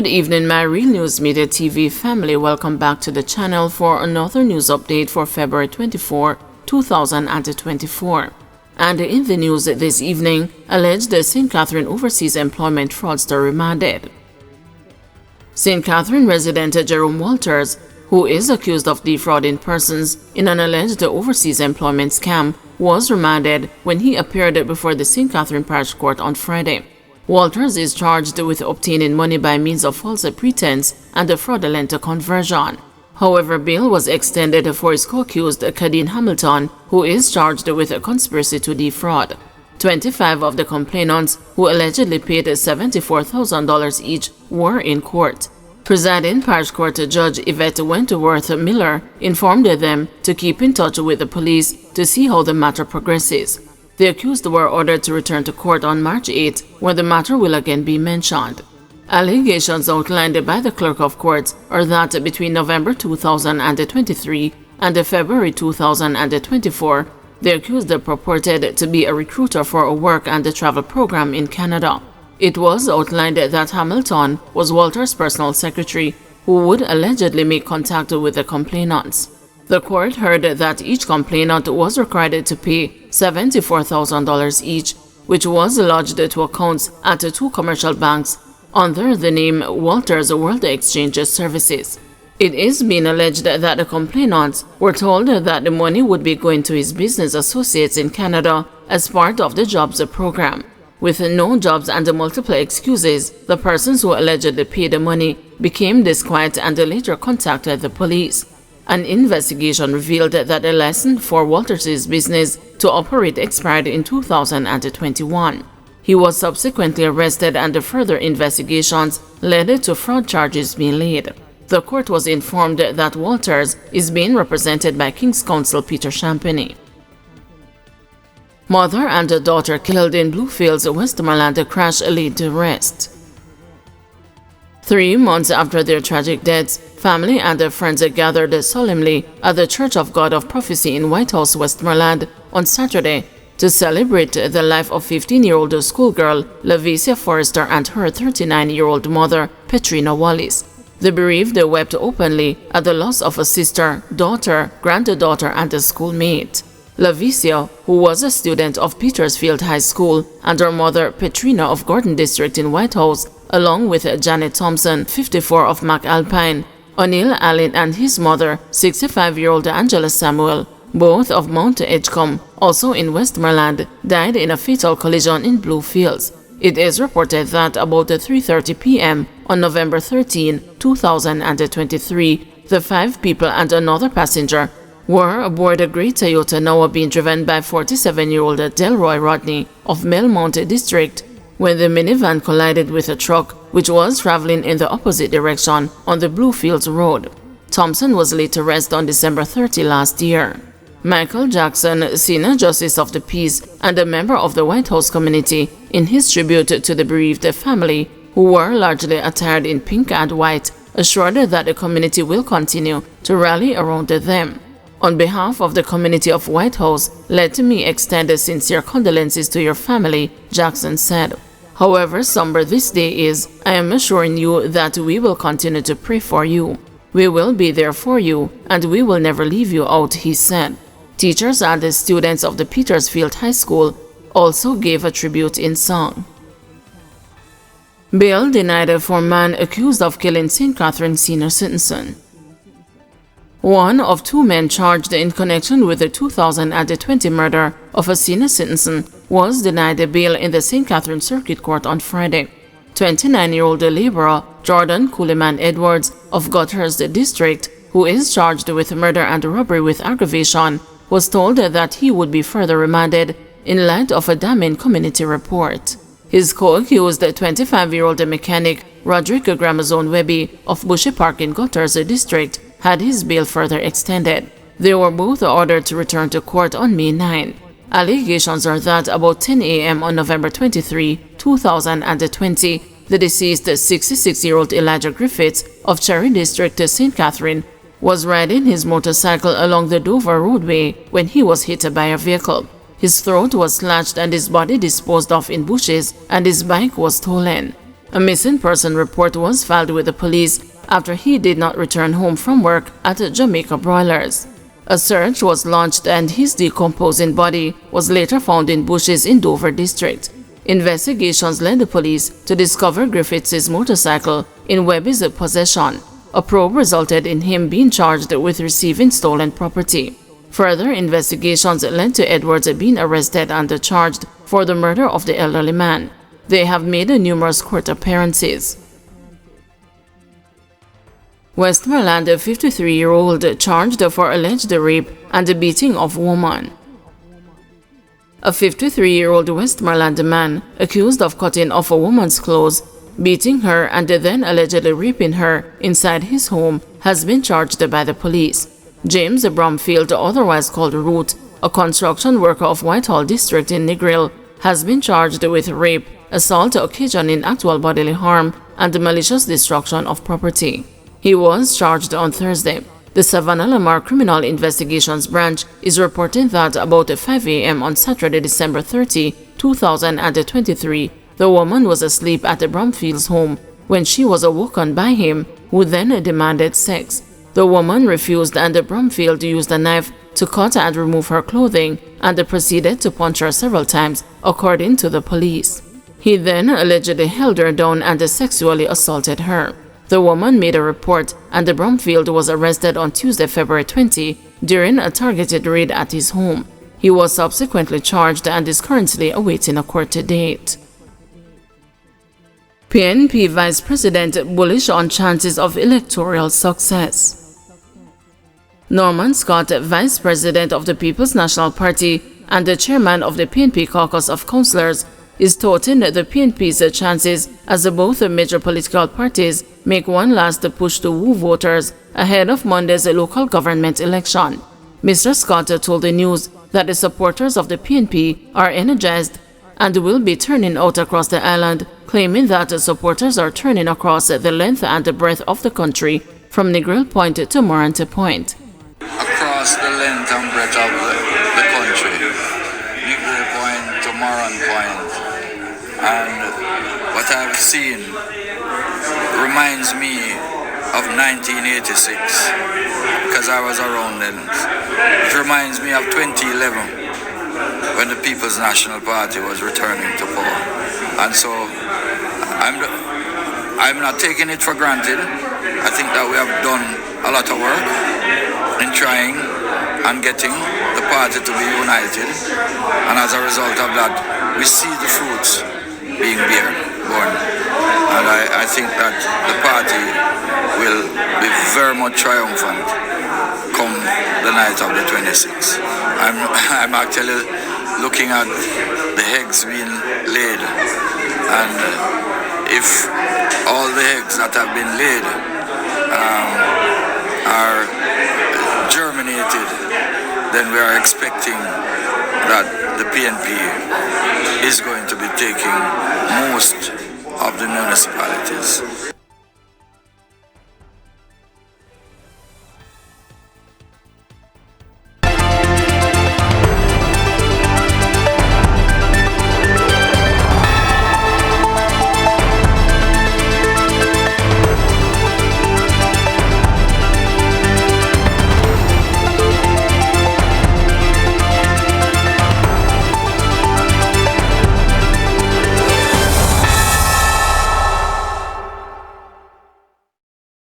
Good evening, my Real News Media TV family. Welcome back to the channel for another news update for February 24, 2024. And in the news this evening, alleged St. Catherine overseas employment fraudster remanded. St. Catherine resident Jerome Walters, who is accused of defrauding persons in an alleged overseas employment scam, was remanded when he appeared before the St. Catherine Parish Court on Friday. Walters is charged with obtaining money by means of false pretense and a fraudulent conversion. However, bail was extended for his co-accused Kadeen Hamilton, who is charged with a conspiracy to defraud. 25 of the complainants, who allegedly paid $74,000 each, were in court. Presiding Parish Court Judge Yvette Wentworth Miller informed them to keep in touch with the police to see how the matter progresses. The accused were ordered to return to court on March 8, when the matter will again be mentioned. Allegations outlined by the Clerk of Courts are that between November 2023 and February 2024, the accused purported to be a recruiter for a work and travel program in Canada. It was outlined that Hamilton was Walter's personal secretary, who would allegedly make contact with the complainants. The court heard that each complainant was required to pay $74,000 each, which was lodged to accounts at two commercial banks under the name Walters World Exchange Services. It is being alleged that the complainants were told that the money would be going to his business associates in Canada as part of the jobs program. With no jobs and multiple excuses, the persons who allegedly paid the money became disquiet and later contacted the police. An investigation revealed that the license for Walters' business to operate expired in 2021. He was subsequently arrested and further investigations led to fraud charges being laid. The court was informed that Walters is being represented by King's Counsel Peter Champagny. Mother and daughter killed in Bluefields, Westmoreland crash laid to rest. 3 months after their tragic deaths, family and their friends gathered solemnly at the Church of God of Prophecy in White House, Westmoreland on Saturday to celebrate the life of 15-year-old schoolgirl Lavicia Forrester and her 39-year-old mother, Petrina Wallace. The bereaved wept openly at the loss of a sister, daughter, granddaughter, and a schoolmate. Lavicia, who was a student of Petersfield High School, and her mother, Petrina of Gordon District in White House, along with Janet Thompson, 54 of McAlpine, O'Neill Allen and his mother, 65-year-old Angela Samuel, both of Mount Edgecombe, also in Westmoreland, died in a fatal collision in Bluefields. It is reported that about 3:30 p.m. on November 13, 2023, the 5 people and another passenger were aboard a gray Toyota now being driven by 47-year-old Delroy Rodney of Belmont District when the minivan collided with a truck which was traveling in the opposite direction on the Bluefields Road. Thompson was laid to rest on December 30 last year. Michael Jackson, Senior Justice of the Peace and a member of the White House community, in his tribute to the bereaved family, who were largely attired in pink and white, assured that the community will continue to rally around them. On behalf of the community of White House, let me extend sincere condolences to your family, Jackson said. However somber this day is, I am assuring you that we will continue to pray for you. We will be there for you, and we will never leave you out, he said. Teachers and the students of the Petersfield High School also gave a tribute in song. Bail denied for man accused of killing St. Catherine senior citizen. One of 2 men charged in connection with the 2020 murder of a senior citizen was denied bail in the St. Catherine Circuit Court on Friday. 29-year-old laborer Jordan Coleman Edwards of Gothurst District, who is charged with murder and robbery with aggravation, was told that he would be further remanded in light of a damning community report. His co-accused 25-year-old mechanic Roderick Gramazone Webby of Bushy Park in Gothurst District had his bail further extended. They were both ordered to return to court on May 9. Allegations are that about 10 a.m. on November 23, 2020, the deceased 66-year-old Elijah Griffiths of Cherry District, St. Catherine, was riding his motorcycle along the Dover roadway when he was hit by a vehicle. His throat was slashed and his body disposed of in bushes, and his bike was stolen. A missing person report was filed with the police after he did not return home from work at Jamaica Broilers. A search was launched and his decomposing body was later found in bushes in Dover District. Investigations led the police to discover Griffiths' motorcycle in Webby's possession. A probe resulted in him being charged with receiving stolen property. Further investigations led to Edwards being arrested and charged for the murder of the elderly man. They have made numerous court appearances. Westmoreland 53-year-old charged for alleged rape and beating of woman. A 53-year-old Westmoreland man accused of cutting off a woman's clothes, beating her and then allegedly raping her inside his home has been charged by the police. James Bromfield, otherwise called Root, a construction worker of Whitehall District in Negril, has been charged with rape, assault occasioning actual bodily harm, and malicious destruction of property. He was charged on Thursday. The Savannah Lamar Criminal Investigations Branch is reporting that about 5 a.m. on Saturday, December 30, 2023, the woman was asleep at Bromfield's home when she was awoken by him, who then demanded sex. The woman refused and Bromfield used a knife to cut and remove her clothing and proceeded to punch her several times, according to the police. He then allegedly held her down and sexually assaulted her. The woman made a report and Bromfield was arrested on Tuesday, February 20, during a targeted raid at his home. He was subsequently charged and is currently awaiting a court date. PNP Vice President bullish on chances of electoral success. Norman Scott, Vice President of the People's National Party and the Chairman of the PNP Caucus of Councillors, is touting the PNP's chances as both major political parties make one last push to woo voters ahead of Monday's local government election. Mr. Scott told the news that the supporters of the PNP are energized and will be turning out across the island, claiming that supporters are turning across the length and breadth of the country from Negril Point to Morante Point. Across the length and breadth of the country, Negril Point to Morante Point. And what I've seen reminds me of 1986, because I was around then. It reminds me of 2011, when the People's National Party was returning to power. And so I'm not taking it for granted. I think that we have done a lot of work in trying and getting the party to be united. And as a result of that, we see the fruits being born. And I think that the party will be very much triumphant come the night of the 26th. I'm actually looking at the eggs being laid, and if all the eggs that have been laid are germinated, then we are expecting that the PNP is going to be taking most of the municipalities.